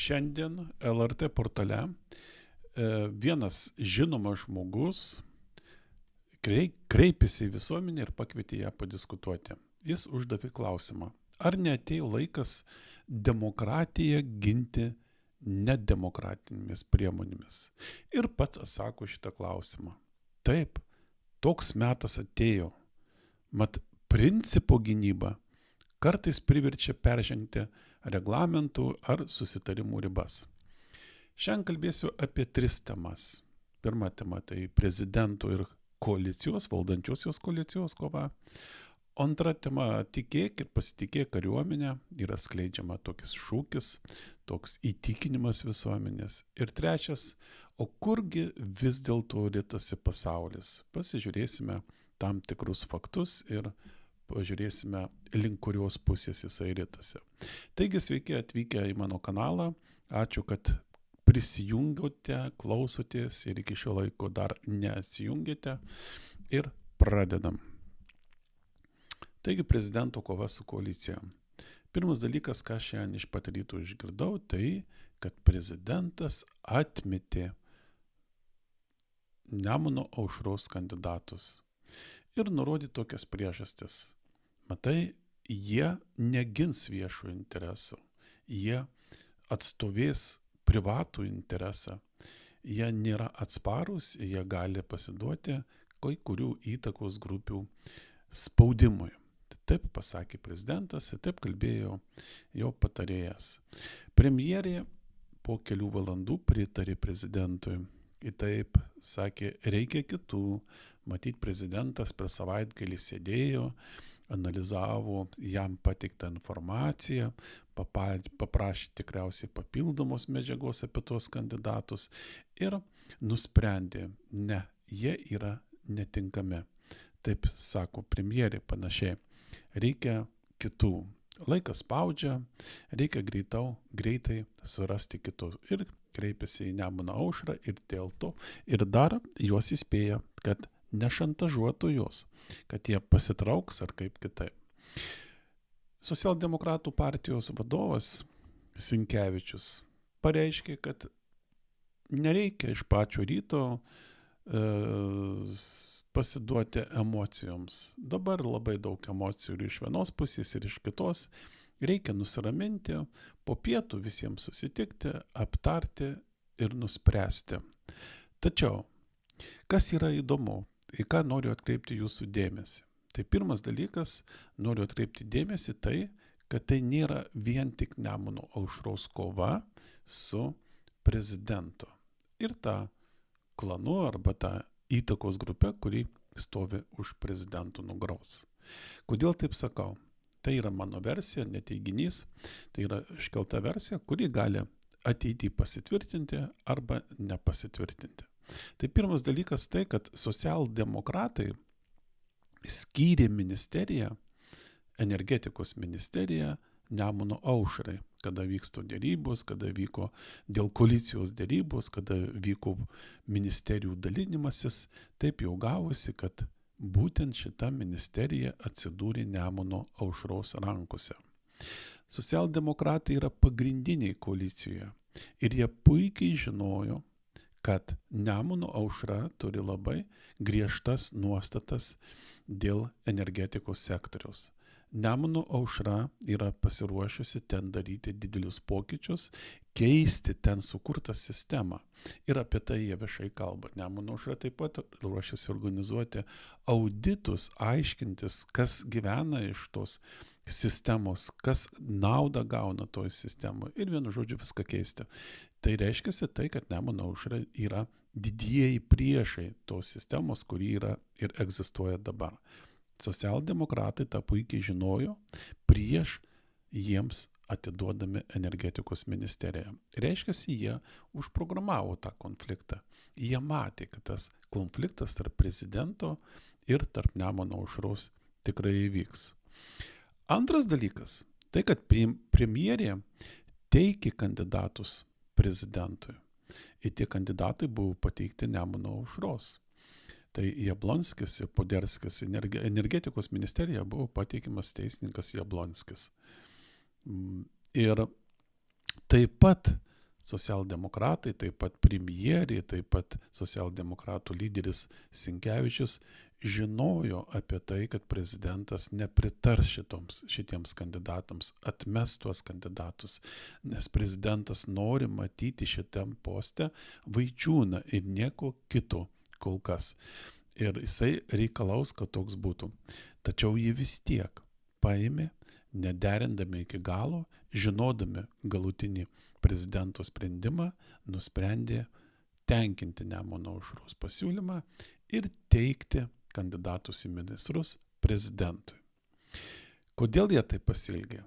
Šiandien LRT portale vienas žinomas žmogus kreipėsi į visuomenę ir pakvietė ją padiskutuoti. Jis uždavė klausimą, ar neatėjo laikas demokratiją ginti nedemokratinėmis priemonėmis. Ir pats atsako šitą klausimą. Taip, toks metas atėjo. Mat principo gynyba kartais priverčia peržengti reglamentų ar susitarimų ribas. Šiandien kalbėsiu apie 3 temas. Pirma tema tai prezidento ir koalicijos, valdančiosios koalicijos kova. Antra tema - tikėk ir pasitikėk kariuomenę, yra skleidžiama tokis šūkis, toks įtikinimas visuomenės. Ir trečias - o kurgi vis dėlto ritasi pasaulis. Pasižiūrėsime tam tikrus faktus ir pažiūrėsime, link kurios pusės jisai ritasi. Taigi sveiki atvykę į mano kanalą, ačiū, kad prisijungote, klausotės ir iki šio laiko dar neatsijungėte ir pradedam. Taigi prezidento kova su koalicija. Pirmas dalykas, ką šiandien iš pat ryto išgirdau, tai, kad prezidentas atmetė Nemuno aušros kandidatus ir nurodė tokias priežastis. Matai, jie negins viešo interesų, jie atstovės privatų interesą, jie nėra atsparūs, jie gali pasiduoti kai kurių įtakos grupių spaudimui. Taip pasakė prezidentas ir taip kalbėjo jo patarėjas. Premjerė po kelių valandų pritarė prezidentui. Ir taip sakė, reikia kitų. Matyt, prezidentas per savaitgalį sėdėjo, analizavo jam pateiktą informaciją, paprašė tikriausiai papildomos medžiagos apie tuos kandidatus ir nusprendė, ne, jie yra netinkami. Taip sako premjerė panašiai. Reikia kitų. Laikas spaudžia, reikia greitai surasti kitų. Ir kreipėsi į Nemuno aušrą ir dėl to ir dar juos įspėja, kad nešantažuotų juos, kad jie pasitrauks ar kaip kitaip. Socialdemokratų partijos vadovas Sinkevičius pareiškė, kad nereikia iš pačio ryto pasiduoti emocijoms. Dabar labai daug emocijų ir iš vienos pusės ir iš kitos. Reikia nusiraminti, po pietų visiems susitikti, aptarti ir nuspręsti. Tačiau, kas yra įdomu, į ką noriu atkreipti jūsų dėmesį. Tai pirmas dalykas, noriu atkreipti dėmesį tai, kad tai nėra vien tik Nemuno aušros kova su prezidentu. Ir ta klanu arba ta įtakos grupė, kuri stovi už prezidento nugaros. Kodėl taip sakau? Tai yra mano versija, neteiginys, tai yra iškelta versija, kuri gali ateityje pasitvirtinti arba nepasitvirtinti. Tai pirmas dalykas tai, kad socialdemokratai skyrė ministeriją, energetikos ministeriją Nemuno aušrai, kada vyksto dėrybos, kada vyko dėl koalicijos dėrybos, kada vyko ministerijų dalinimasis, taip jau gavosi, kad būtent šita ministerija atsidūrė Nemuno aušros rankose. Socialdemokratai yra pagrindiniai koalicijoje ir jie puikiai žinojo, kad Nemuno aušra turi labai griežtas nuostatas dėl energetikos sektoriaus. Nemuno aušra yra pasiruošusi ten daryti didelius pokyčius, keisti ten sukurtą sistemą. Ir apie tai jie viešai kalba. Nemuno aušra taip pat ruošiasi organizuoti auditus, aiškintis, kas gyvena iš tos sistemos, kas naudą gauna toj sistemoje ir vienu žodžiu viską keisti. Tai reiškia tai, kad Nemuno aušra yra didieji priešai tos sistemos, kuri yra ir egzistuoja dabar. Socialdemokratai tą puikiai žinojo prieš jiems atiduodami energetikos ministeriją. Reiškia, jie užprogramavo tą konfliktą. Jie matė, kad tas konfliktas tarp prezidento ir tarp Nemuno aušros tikrai įvyks. Antras dalykas, tai kad premjerė teikė kandidatus prezidentui. Ir tie kandidatai buvo pateikti Nemuno aušros. Tai Jablonskis ir Poderskis, energetikos ministerija buvo pateikimas teisininkas Jablonskis. Ir taip pat socialdemokratai, taip pat premjerė, taip pat socialdemokratų lyderis Sinkevičius žinojo apie tai, kad prezidentas nepritars šitiems kandidatams, atmes tuos kandidatus, nes prezidentas nori matyti šitam poste Vaičiūną ir nieko kito kol kas. Ir jisai reikalaus, kad toks būtų. Tačiau jį vis tiek paėmė, nederindami iki galo, žinodami galutinį prezidento sprendimą, nusprendė tenkinti Nemuno aušros pasiūlymą ir teikti kandidatus į ministrus prezidentui. Kodėl jie tai pasielgė?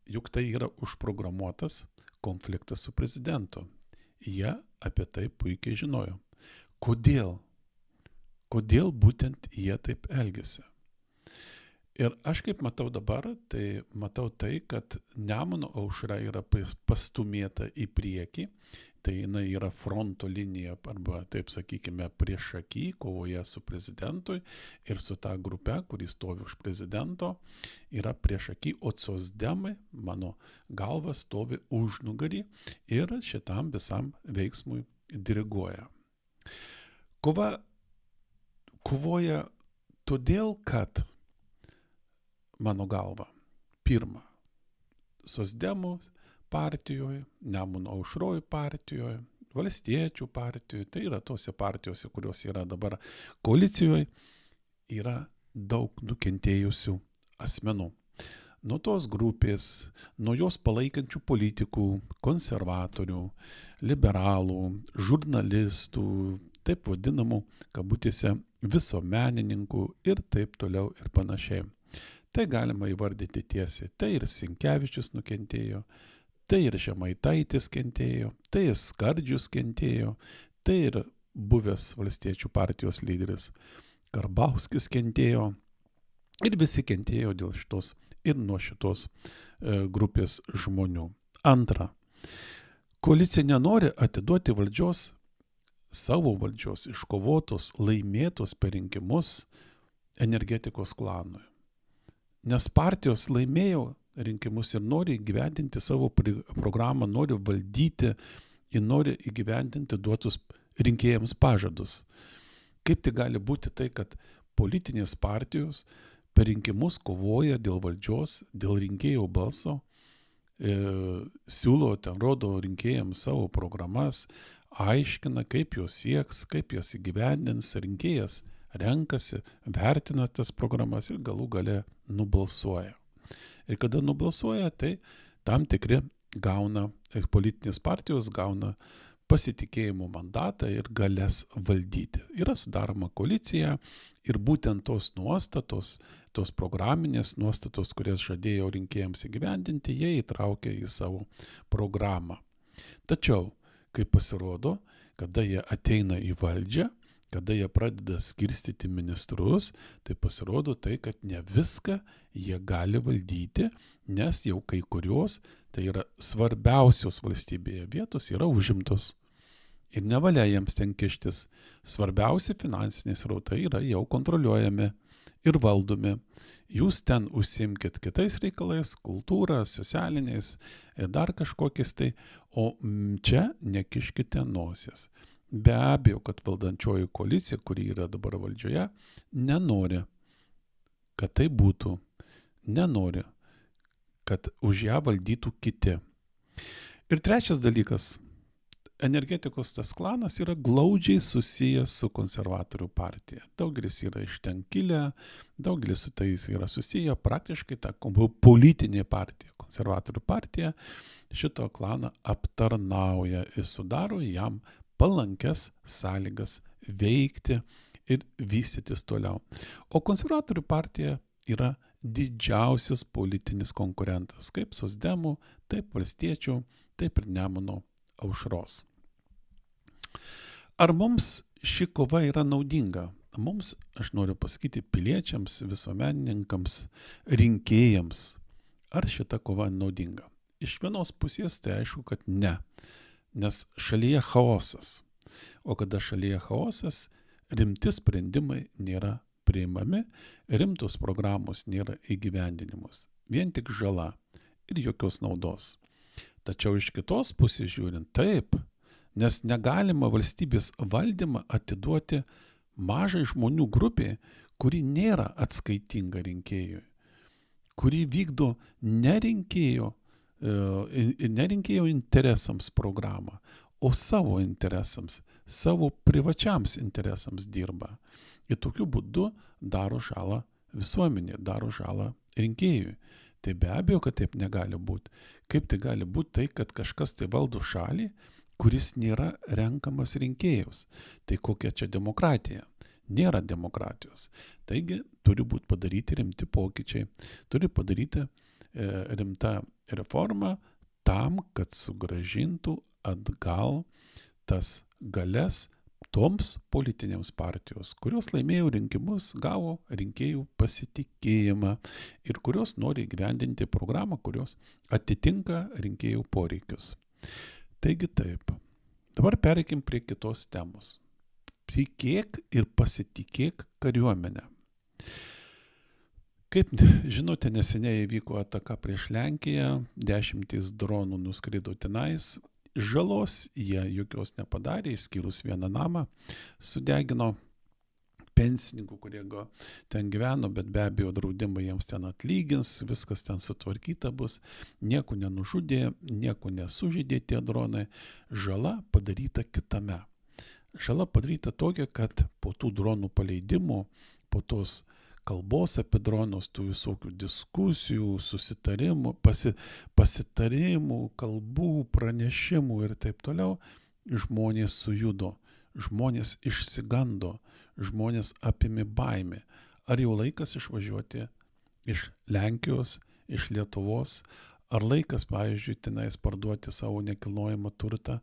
Juk tai yra užprogramuotas konfliktas su prezidentu. Jie apie tai puikiai žinojo. Kodėl? Kodėl būtent jie taip elgėsi? Ir aš kaip matau dabar, tai matau tai, kad Nemuno aušra yra pastumėta į priekį, tai jinai yra fronto linija arba, taip sakykime, priešaky kovoje su prezidentui ir su ta grupe, kuris stovi už prezidento, yra priešaky, o socdemai, mano galva, stovi užnugarį ir šitam visam veiksmui diriguoja. Kovoja todėl, kad, mano galva, pirma, socdemų partijoje, Nemuno aušroj partijoje, valstiečių partijoje, tai yra tose partijose, kurios yra dabar koalicijoje, yra daug nukentėjusių asmenų. Nuo tos grupės, nuo jos palaikančių politikų, konservatorių, liberalų, žurnalistų, taip vadinamų, kabutėse, visuomenininkų ir taip toliau ir panašiai. Tai galima įvardyti tiesiai. Tai ir Sinkevičius nukentėjo, tai ir Žemaitaitis kentėjo, tai ir Skardžius kentėjo, tai ir buvęs valstiečių partijos lyderis Karbauskis kentėjo ir visi kentėjo dėl šitos ir nuo šitos grupės žmonių. Antra, koalicija nenori atiduoti valdžios, savo valdžios, iškovotos, laimėtos per rinkimus energetikos klanui. Nes partijos laimėjo rinkimus ir nori įgyvendinti savo programą, nori valdyti ir nori įgyvendinti duotus rinkėjams pažadus. Kaip tai gali būti tai, kad politinės partijos per rinkimus kovoja dėl valdžios, dėl rinkėjų balso, siūlo, ten rodo rinkėjams savo programas, aiškina, kaip jos sieks, kaip jos įgyvendins, rinkėjas renkasi, vertina tas programas ir galų gale nubalsuoja. Ir kada nubalsuoja, tai tam tikri politinės partijos gauna pasitikėjimo mandatą ir galės valdyti. Yra sudaroma koalicija ir būtent tos nuostatos, tos programinės nuostatos, kurias žadėjo rinkėjams įgyvendinti, jie įtraukia į savo programą. Tačiau, kai pasirodo, kada jie ateina į valdžią, kada jie pradeda skirstyti ministrus, tai pasirodo tai, kad ne viską jie gali valdyti, nes jau kai kurios, tai yra svarbiausios valstybėje vietos, yra užimtos. Ir nevalia jiems ten kištis. Svarbiausi finansiniai srautai yra jau kontroliuojami ir valdomi. Jūs ten užsiimkit kitais reikalais, kultūra, socialiniais ir dar kažkokiais tai, o čia nekiškite nosies. Be abejo, kad valdančioji koalicija, kuri yra dabar valdžioje, nenori, kad tai būtų, nenori, kad už ją valdytų kiti. Ir trečias dalykas, energetikos tas klanas yra glaudžiai susijęs su konservatorių partija. Daugelis yra iš ten kilę, daugelis su tais yra susiję, praktiškai ta politinė partija, konservatorių partija, šito klaną aptarnauja ir sudaro jam palankes sąlygas veikti ir vystytis toliau. O konservatorių partija yra didžiausias politinis konkurentas, kaip socdemų, taip valstiečių, taip ir Nemuno aušros. Ar mums ši kova yra naudinga? Mums, aš noriu pasakyti, piliečiams, visuomenininkams, rinkėjams, ar šita kova naudinga? Iš vienos pusės tai aišku, kad ne. Nes šalyje chaosas. O kada šalyje chaosas, rimti sprendimai nėra priimami, rimtos programos nėra įgyvendinimus. Vien tik žala ir jokios naudos. Tačiau iš kitos pusės žiūrint, taip, nes negalima valstybės valdymą atiduoti mažai žmonių grupiai, kuri nėra atskaitinga rinkėjui, kuri vykdo nerinkėjo interesams programą, o savo interesams, savo privačiams interesams dirba. Ir tokiu būdu daro žalą visuomenė, daro žalą rinkėjui. Tai be abejo, kad taip negali būti. Kaip tai gali būti tai, kad kažkas tai valdo šalį, kuris nėra renkamas rinkėjus. Tai kokia čia demokratija? Nėra demokratijos. Taigi turi būti padaryti rimti pokyčiai, turi padaryti rimta reforma tam, kad sugrąžintų atgal tas galias toms politinėms partijos, kurios laimėjo rinkimus, gavo rinkėjų pasitikėjimą ir kurios nori įgyvendinti programą, kurios atitinka rinkėjų poreikius. Taigi taip. Dabar pereikim prie kitos temos. Tikėk ir pasitikėk kariuomenę. Kaip žinote, neseniai įvyko ataka prieš Lenkiją, 10 dronų nuskrido tenais, žalos jie jokios nepadarė, išskyrus vieną namą, sudegino pensininkų, kurie ten gyveno, bet be abejo draudimai jiems ten atlygins, viskas ten sutvarkyta bus, nieko nenužudė, nieko nesužydė tie dronai, žala padaryta kitame. Žala padaryta tokia, kad po tų dronų paleidimų, po tos kalbos apie dronus, tų visokių diskusijų, susitarimų, pasitarimų, kalbų, pranešimų ir taip toliau, žmonės sujudo, žmonės išsigando, žmonės apėmė baimę. Ar jau laikas išvažiuoti iš Lenkijos, iš Lietuvos, ar laikas, pavyzdžiui, tenais parduoti savo nekilnojamą turtą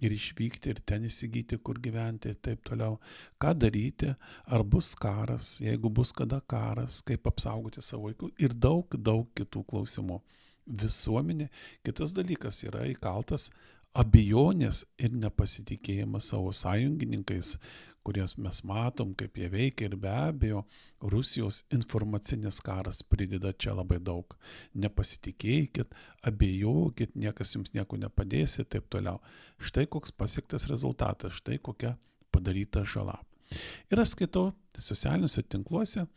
ir išvykti ir ten įsigyti, kur gyventi ir taip toliau. Ką daryti, ar bus karas, jeigu bus kada karas, kaip apsaugoti savo vaikų ir daug kitų klausimų. Visuomenė, kitas dalykas yra įkaltas abejonės ir nepasitikėjimas savo sąjungininkais, kurias mes matom, kaip jie veikia ir be abejo Rusijos informacinis karas prideda čia labai daug. Nepasitikėkit, abejokit, niekas jums nieko nepadės ir taip toliau. Štai koks pasiektas rezultatas, štai kokia padaryta žala. Ir aš skaitau socialiniuose tinkluose,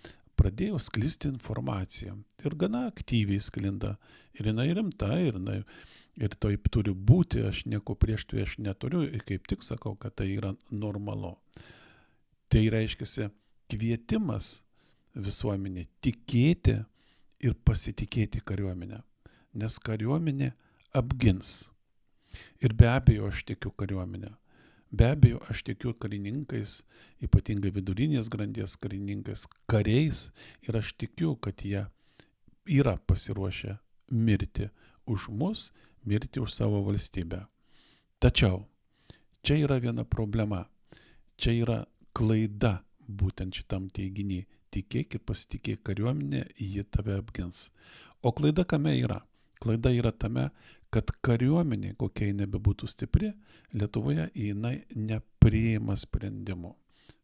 pradėjo sklisti informacija ir gana aktyviai sklinda. Ir jinai rimta, ir taip turi būti, aš nieko prieš tai aš neturiu ir kaip tik sakau, kad tai yra normalu. Tai reiškia kvietimas visuomenė tikėti ir pasitikėti kariuomenę, nes kariuomenė apgins. Ir be abejo aš tikiu kariuomenę, be abejo aš tikiu karininkais, ypatingai vidurinės grandies karininkais, kariais ir aš tikiu, kad jie yra pasiruošę mirti už mus, mirti už savo valstybę. Tačiau čia yra viena problema, čia yra klaida būtent šitam teiginį. Tikėk ir pasitikėk kariuomenė, ji tave apgins. O klaida kame yra? Klaida yra tame, kad kariuomenė, kokia ji nebebūtų stipri, Lietuvoje jinai nepriima sprendimų.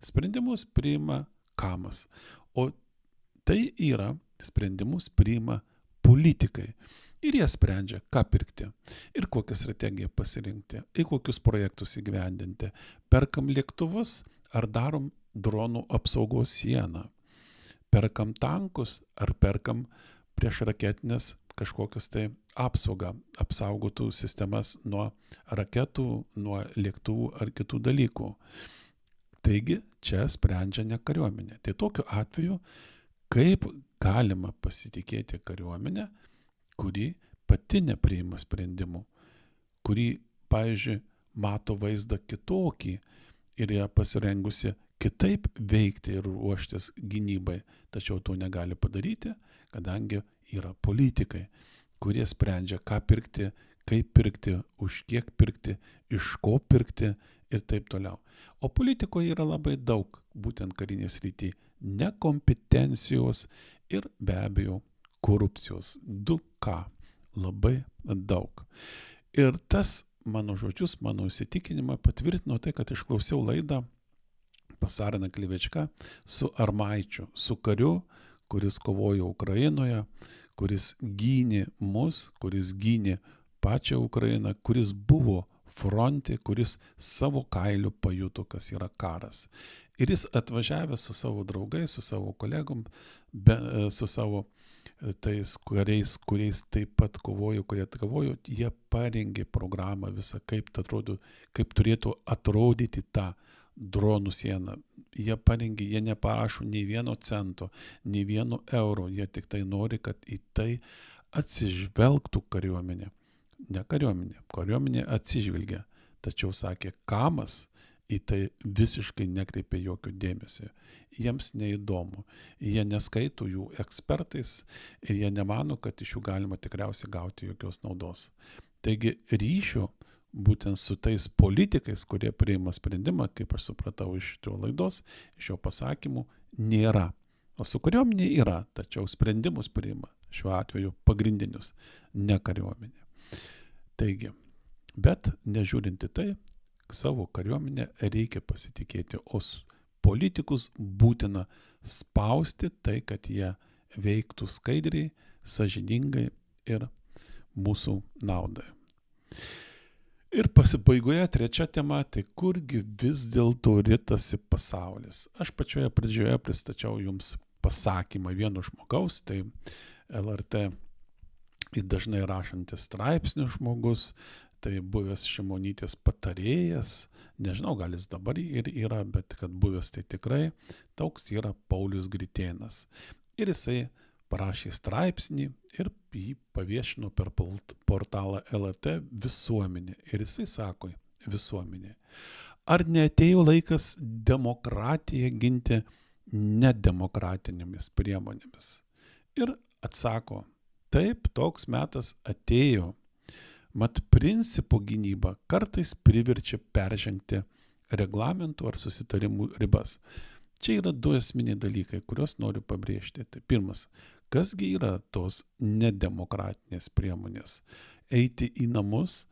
Sprendimus priima kamas. O tai yra, sprendimus priima politikai. Ir jie sprendžia, ką pirkti ir kokią strategiją pasirinkti, ir kokius projektus įgyvendinti. Perkam lėktuvus ar darom dronų apsaugos sieną. Perkam tankus ar perkam priešraketinės kažkokias tai apsaugą, apsaugotų sistemas nuo raketų, nuo lėktuvų ar kitų dalykų. Taigi čia sprendžia ne kariuomenė. Tai tokiu atveju, kaip galima pasitikėti kariuomenę, kuri pati nepriima sprendimų, kuri, pavyzdžiui, mato vaizdą kitokį ir ją pasirengusi kitaip veikti ir ruoštis gynybai, tačiau to negali padaryti, kadangi yra politikai, kurie sprendžia, ką pirkti, kaip pirkti, už kiek pirkti, iš ko pirkti ir taip toliau. O politikoje yra labai daug, būtent karinės srity, nekompetencijos ir be abejo korupcijos. 2K. Labai daug. Ir tas mano žodžius, mano įsitikinimą patvirtino tai, kad išklausiau laidą pas Arną Klivečką su Armaičiu, su kariu, kuris kovojo Ukrainoje, kuris gynė mus, kuris gynė pačią Ukrainą, kuris buvo fronte, kuris savo kailiu pajuto, kas yra karas. Ir jis atvažiavęs su savo draugais, su savo kolegom, su savo tais kariais, kuriais taip pat kovojo, kurie kovojo, jie parengė programą visą, kaip turėtų atrodyti ta dronų siena. Jie parengė, jie neparašo nei vieno cento, nei vieno euro, jie tik tai nori, kad į tai atsižvelgtų kariuomenė. Ne kariuomenė, kariuomenė atsižvelgia, tačiau sakė, Kamas į tai visiškai nekreipia jokio dėmesio. Jiems neįdomu, jie neskaito jų ekspertais ir jie nemano, kad iš jų galima tikriausiai gauti jokios naudos. Taigi ryšio būtent su tais politikais, kurie priima sprendimą, kaip aš supratau iš šio laidos, iš šio pasakymų, nėra. O su kariuomenė yra, tačiau sprendimus priima šiuo atveju pagrindinius, ne kariuomenė. Taigi, bet nežiūrinti tai, savo kariuomenę reikia pasitikėti, o politikus būtina spausti tai, kad jie veiktų skaidriai, sąžiningai ir mūsų naudai. Ir pasibaigoje trečia tema, tai kurgi vis dėlto ritasi pasaulis. Aš pačioje pradžioje pristačiau jums pasakymą vieno žmogaus, tai LRT dažnai rašantis straipsnių žmogus, tai buvęs Šimonytės patarėjas, nežinau, gal jis dabar ir yra, bet kad buvęs tai tikrai, toks yra Paulius Gritėnas. Ir jisai parašė straipsnį ir jį paviešino per portalą LRT Visuomenė. Ir jisai sako, visuomenė, ar neatėjo laikas demokratiją ginti nedemokratinėmis priemonėmis? Ir atsako, taip, toks metas atėjo. Mat principų gynyba kartais priverčia peržengti reglamentų ar susitarimų ribas. Čia yra du esminiai dalykai, kuriuos noriu pabrėžti. Tai pirmas, kasgi yra tos nedemokratinės priemonės? Eiti į namus,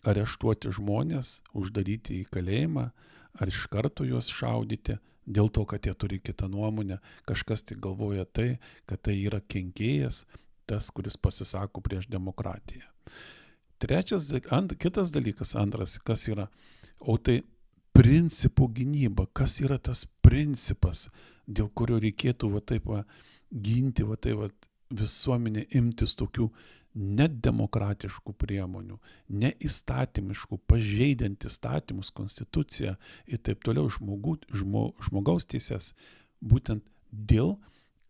areštuoti žmonės, uždaryti į kalėjimą, ar iš karto juos šaudyti, dėl to, kad jie turi kitą nuomonę. Kažkas tik galvoja tai, kad tai yra kenkėjas, tas, kuris pasisako prieš demokratiją. Kitas dalykas, antras, kas yra, o tai principų gynyba, kas yra tas principas, dėl kurio reikėtų ginti visuomenę, imtis tokių nedemokratiškų priemonių, neįstatymiškų, pažeidžiant įstatymus, konstituciją ir taip toliau žmogaus teises, būtent dėl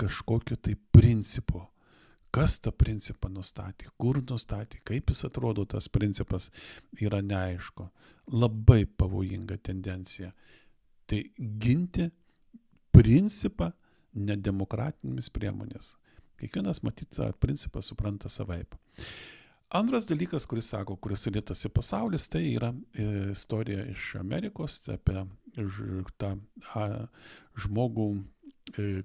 kažkokio tai principo. Kas tą principą nustatė, kur nustatė, kaip jis atrodo, tas principas yra neaišku. Labai pavojinga tendencija. Tai ginti principą nedemokratinėmis priemonės. Kiekvienas matyt tą principą supranta savaip. Antras dalykas, kuris ritasi pasaulis, tai yra istorija iš Amerikos apie tą žmogų,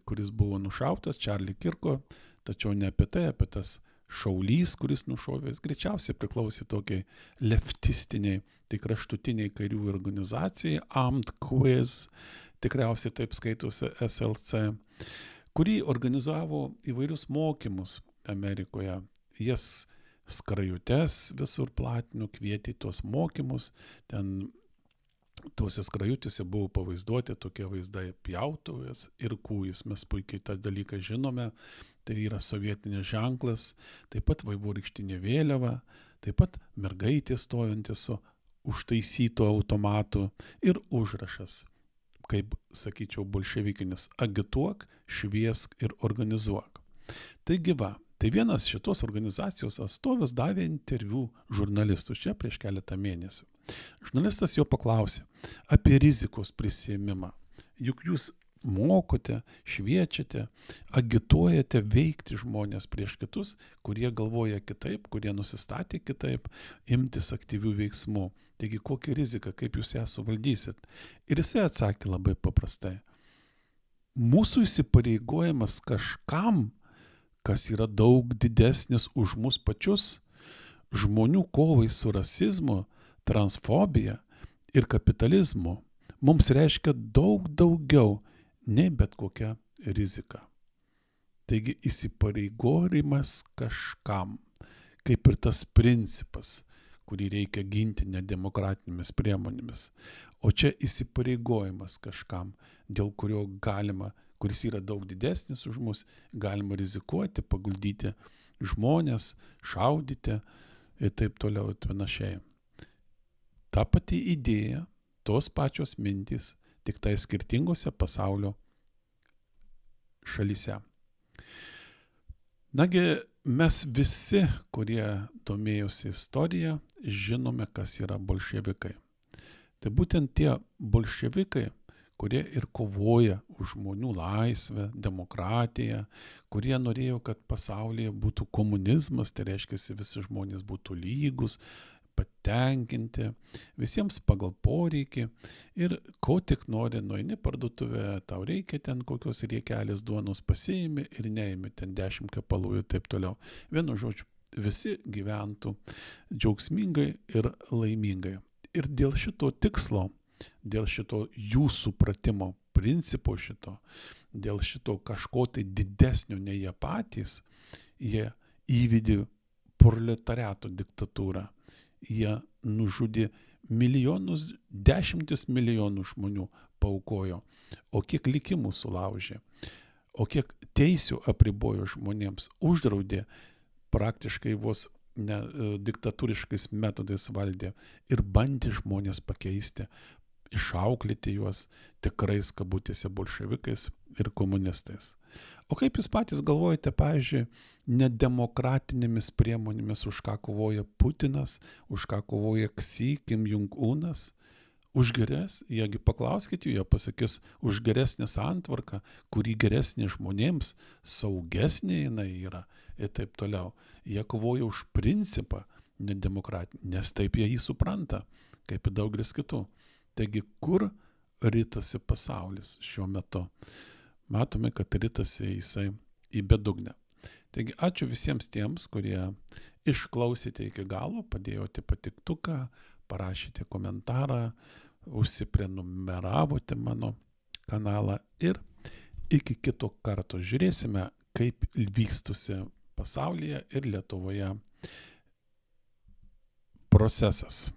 kuris buvo nušautas, Charlie Kirko. Tačiau ne apie tai, apie tas šaulys, kuris nušovė, greičiausiai priklausė tokiai leftistiniai, tai kraštutiniai kairių organizacijai, Armed Quiz, tikriausiai taip skaitosi SLC, kurį organizavo įvairius mokymus Amerikoje. Jas skrajutes visur platino, kvietė tuos mokymus, ten tose skrajutėse buvo pavaizduoti tokie vaizdai pjautuvės ir kūjis. Mes puikiai tą dalyką žinome. Tai yra sovietinis ženklas, taip pat vaivorykštinė vėliava, taip pat mergaitė stojanti su užtaisytu automatu ir užrašas, kaip sakyčiau, bolševikinis, agituok, šviesk ir organizuok. Taigi tai vienas šitos organizacijos atstovas davė interviu žurnalistus čia prieš keletą mėnesių. Žurnalistas jo paklausė apie rizikos prisiėmimą. Juk jūs mokote, šviečiate, agituojate veikti žmonės prieš kitus, kurie galvoja kitaip, kurie nusistatė kitaip, imtis aktyvių veiksmų. Taigi kokia rizika, kaip jūs ją suvaldysit? Ir jisai atsakė labai paprastai. Mūsų įsipareigojimas kažkam, kas yra daug didesnis už mus pačius, žmonių kovai su rasizmu, transfobija ir kapitalizmu, mums reiškia daug daugiau nei bet kokia rizika. Taigi įsipareigojimas kažkam, kaip ir tas principas, kurį reikia ginti nedemokratinėmis priemonėmis. O čia įsipareigojimas kažkam, dėl kurio galima, kuris yra daug didesnis už mus, galima rizikuoti, paguldyti žmonės, šaudyti ir taip toliau ir panašiai. Ta pati idėja, tos pačios mintys, tik tai skirtingose pasaulio šalyse. Nagi, mes visi, kurie domėjosi istoriją, žinome, kas yra bolševikai. Tai būtent tie bolševikai, kurie ir kovoja už žmonių laisvę, demokratiją, kurie norėjo, kad pasaulyje būtų komunizmas, tai reiškia, visi žmonės būtų lygus, patenkinti, visiems pagal poreikį ir ko tik nori, nueini parduotuvę, tau reikia ten kokios riekelės duonos, pasiimi ir neimi ten 10 kepalų ir taip toliau. Vienu žodžiu, visi gyventų džiaugsmingai ir laimingai. Ir dėl šito tikslo, dėl šito jų supratimo, principo šito, dėl šito kažko tai didesnio nei jie patys, jie įvedė proletariato diktatūrą. Jie nužudė milijonus, 10 milijonų žmonių paukojo, o kiek likimų sulaužė, o kiek teisių apribojo žmonėms, uždraudė, praktiškai vos diktatūriškais metodais valdė ir bandė žmonės pakeisti, išauklėti juos tikrais kabutėse bolševikais ir komunistais. O kaip jūs patys galvojate, pavyzdžiui, nedemokratinėmis priemonėmis, už ką kovoja Putinas, už ką kovoja Ksi, Kim Jong-unas, už jiegi paklauskite, jie pasakys, už geresnę santvarką, kuri geresnė žmonėms, saugesnė jinai yra ir taip toliau. Jie kovoja už principą nedemokratinį, nes taip jie jį supranta, kaip ir daugelis kitų. Taigi, kur ritasi pasaulis šiuo metu? Matome, kad ritasi jisai į bedugnę. Taigi, ačiū visiems tiems, kurie išklausėte iki galo, padėjote patiktuką, parašėte komentarą, užsiprenumeravote mano kanalą ir iki kito karto žiūrėsime, kaip vykstusi pasaulyje ir Lietuvoje procesas.